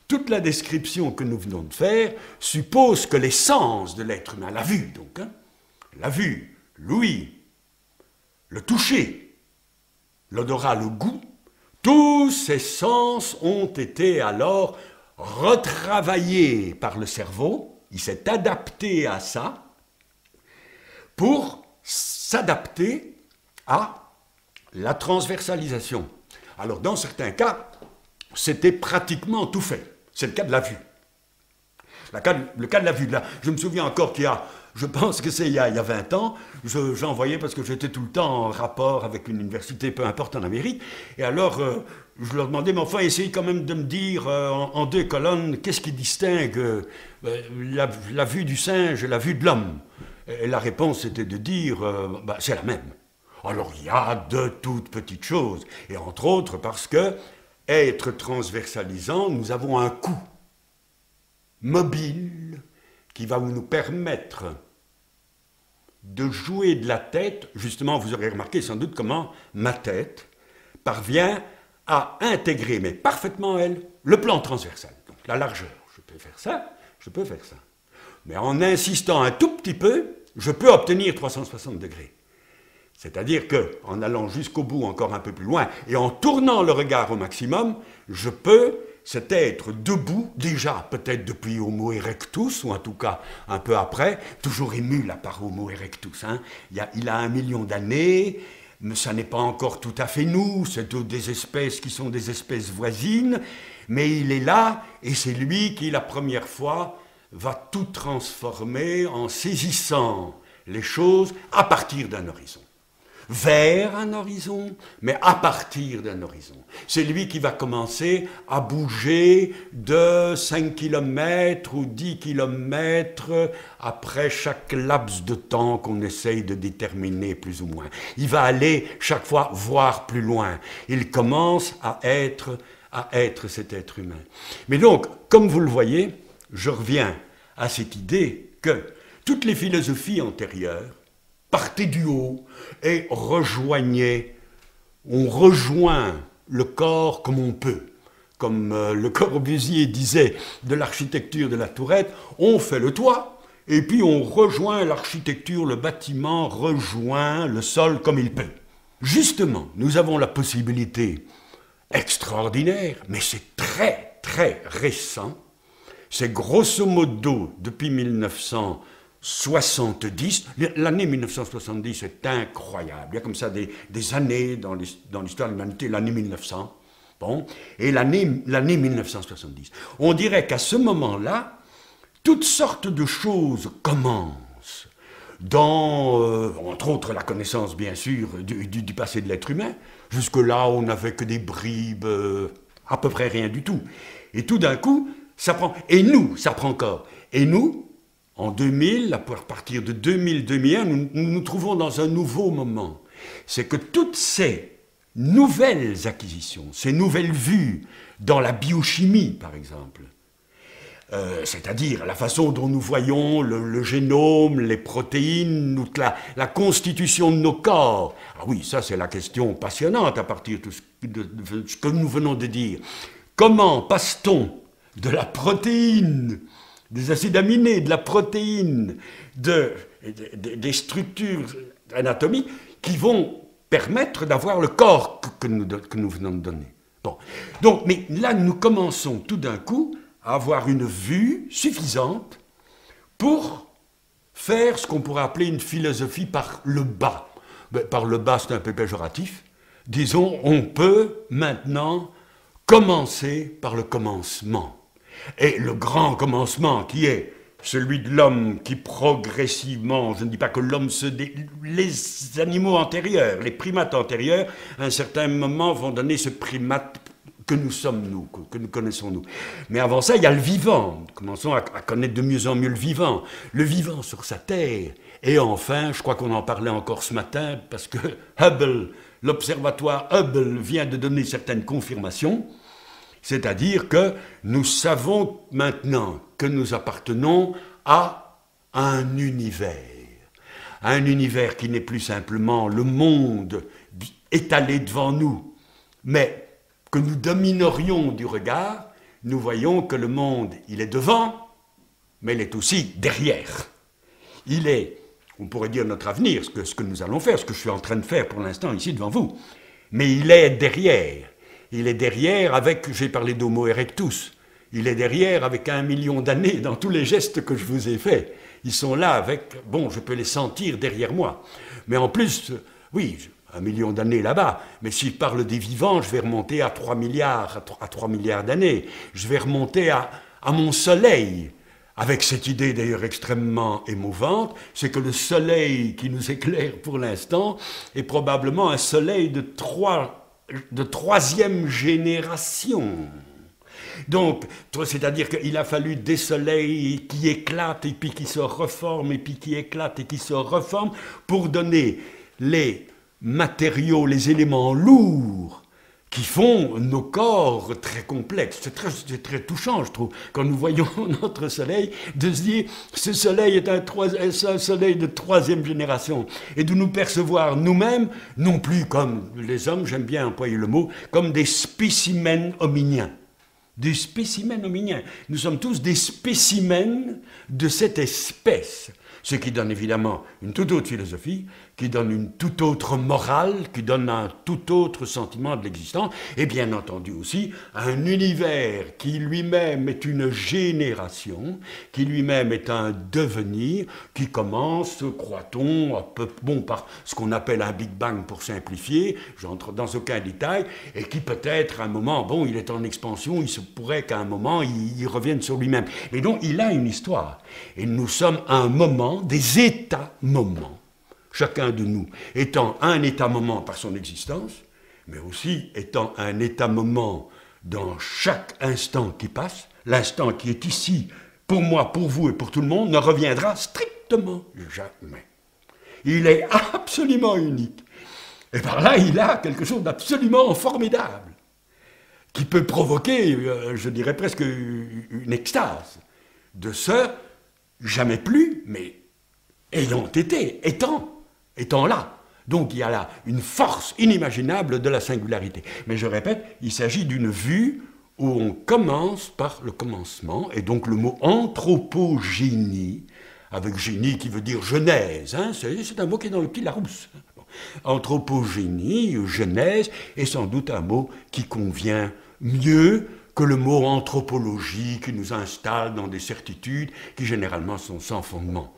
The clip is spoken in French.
toute la description que nous venons de faire suppose que les sens de l'être humain, la vue donc, hein, la vue, l'ouïe, le toucher, l'odorat, le goût, tous ces sens ont été alors retravaillés par le cerveau, il s'est adapté à ça pour s'adapter à la transversalisation. Alors dans certains cas, c'était pratiquement tout fait. C'est le cas de la vue. Le cas de la vue. Là, je me souviens encore qu'il y a, je pense que c'est il y a 20 ans, j'envoyais parce que j'étais tout le temps en rapport avec une université, peu importe, en Amérique, et alors je leur demandais, mais enfin, essayez quand même de me dire en 2 colonnes, qu'est-ce qui distingue la vue du singe et la vue de l'homme? Et la réponse était de dire, c'est la même. Alors il y a de toutes petites choses, et entre autres parce que, être transversalisant, nous avons un coût mobile qui va nous permettre de jouer de la tête. Justement, vous aurez remarqué sans doute comment ma tête parvient à intégrer, mais parfaitement elle, le plan transversal, donc la largeur. Je peux faire ça, je peux faire ça. Mais en insistant un tout petit peu, je peux obtenir 360 degrés. C'est-à-dire qu'en allant jusqu'au bout, encore un peu plus loin, et en tournant le regard au maximum, je peux, cet être debout, déjà peut-être depuis Homo erectus, ou en tout cas un peu après, toujours ému là par Homo erectus. Hein. Il a 1 million d'années, mais ça n'est pas encore tout à fait nous, c'est des espèces qui sont des espèces voisines, mais il est là, et c'est lui qui, la première fois, va tout transformer en saisissant les choses à partir d'un horizon. Vers un horizon, mais à partir d'un horizon. C'est lui qui va commencer à bouger de 5 km ou 10 km après chaque laps de temps qu'on essaye de déterminer plus ou moins. Il va aller chaque fois voir plus loin. Il commence à être cet être humain. Mais donc, comme vous le voyez, je reviens à cette idée que toutes les philosophies antérieures partaient du haut et on rejoint le corps comme on peut. Comme Le Corbusier disait de l'architecture de la tourette, on fait le toit et puis on rejoint l'architecture, le bâtiment rejoint le sol comme il peut. Justement, nous avons la possibilité extraordinaire, mais c'est très très récent, c'est grosso modo depuis 1970, l'année 1970 est incroyable, il y a comme ça des années dans l'histoire de l'humanité, l'année 1900, bon, et l'année 1970. On dirait qu'à ce moment-là, toutes sortes de choses commencent, entre autres la connaissance bien sûr du passé de l'être humain. Jusque-là, on n'avait que des bribes, à peu près rien du tout. Et tout d'un coup, ça prend, et nous, ça prend encore, et nous, en 2000, à partir de 2000-2001, nous nous trouvons dans un nouveau moment. C'est que toutes ces nouvelles acquisitions, ces nouvelles vues dans la biochimie, par exemple, c'est-à-dire la façon dont nous voyons le génome, les protéines, la constitution de nos corps. Ah oui, ça c'est la question passionnante à partir de ce que nous venons de dire. Comment passe-t-on de la protéine, des acides aminés, de la protéine, des structures anatomiques qui vont permettre d'avoir le corps que nous venons de donner. Bon. Donc, mais là, nous commençons tout d'un coup à avoir une vue suffisante pour faire ce qu'on pourrait appeler une philosophie par le bas. Ben, par le bas, c'est un peu péjoratif. Disons, on peut maintenant commencer par le commencement. Et le grand commencement qui est celui de l'homme qui progressivement, je ne dis pas que l'homme les animaux antérieurs, les primates antérieurs, à un certain moment vont donner ce primate que nous sommes nous, que nous connaissons nous. Mais avant ça, il y a le vivant. Nous commençons à connaître de mieux en mieux le vivant sur sa terre. Et enfin, je crois qu'on en parlait encore ce matin, parce que Hubble, l'observatoire Hubble vient de donner certaines confirmations, c'est-à-dire que nous savons maintenant que nous appartenons à un univers qui n'est plus simplement le monde étalé devant nous, mais que nous dominerions du regard, nous voyons que le monde, il est devant, mais il est aussi derrière. Il est, on pourrait dire, notre avenir, ce que nous allons faire, ce que je suis en train de faire pour l'instant ici devant vous. Mais il est derrière. Il est derrière avec, j'ai parlé d'Homo erectus, il est derrière avec 1 million d'années dans tous les gestes que je vous ai faits. Ils sont là avec, bon, je peux les sentir derrière moi. Mais en plus, oui, 1 million d'années là-bas, mais si je parle des vivants, je vais remonter à 3 milliards, à 3 milliards d'années. Je vais remonter à mon soleil, avec cette idée d'ailleurs extrêmement émouvante, c'est que le soleil qui nous éclaire pour l'instant est probablement un soleil de troisième génération. Donc, c'est-à-dire qu'il a fallu des soleils qui éclatent et puis qui se reforment et puis qui éclatent et qui se reforment pour donner les matériaux, les éléments lourds qui font nos corps très complexes. C'est très touchant, je trouve, quand nous voyons notre soleil, de se dire, ce soleil est un soleil de troisième génération, et de nous percevoir nous-mêmes, non plus comme les hommes, j'aime bien employer le mot, comme des spécimens hominiens. Des spécimens hominiens. Nous sommes tous des spécimens de cette espèce. Ce qui donne évidemment une toute autre philosophie, qui donne une toute autre morale, qui donne un tout autre sentiment de l'existence, et bien entendu aussi un univers qui lui-même est une génération, qui lui-même est un devenir, qui commence, croit-on, par ce qu'on appelle un Big Bang pour simplifier, j'entre dans aucun détail, et qui peut-être à un moment, bon, il est en expansion, il se pourrait qu'à un moment, il revienne sur lui-même. Et donc, il a une histoire. Et nous sommes à un moment, des états-moments, chacun de nous étant un état-moment par son existence, mais aussi étant un état-moment dans chaque instant qui passe. L'instant qui est ici, pour moi, pour vous et pour tout le monde, ne reviendra strictement jamais. Il est absolument unique. Et par là, il a quelque chose d'absolument formidable, qui peut provoquer, je dirais presque une extase, de ce jamais plus, mais ayant été, étant là. Donc il y a là une force inimaginable de la singularité. Mais je répète, il s'agit d'une vue où on commence par le commencement, et donc le mot anthropogénie, avec génie qui veut dire genèse, hein, c'est un mot qui est dans le petit Larousse. Anthropogénie, genèse, est sans doute un mot qui convient mieux que le mot anthropologie qui nous installe dans des certitudes qui généralement sont sans fondement.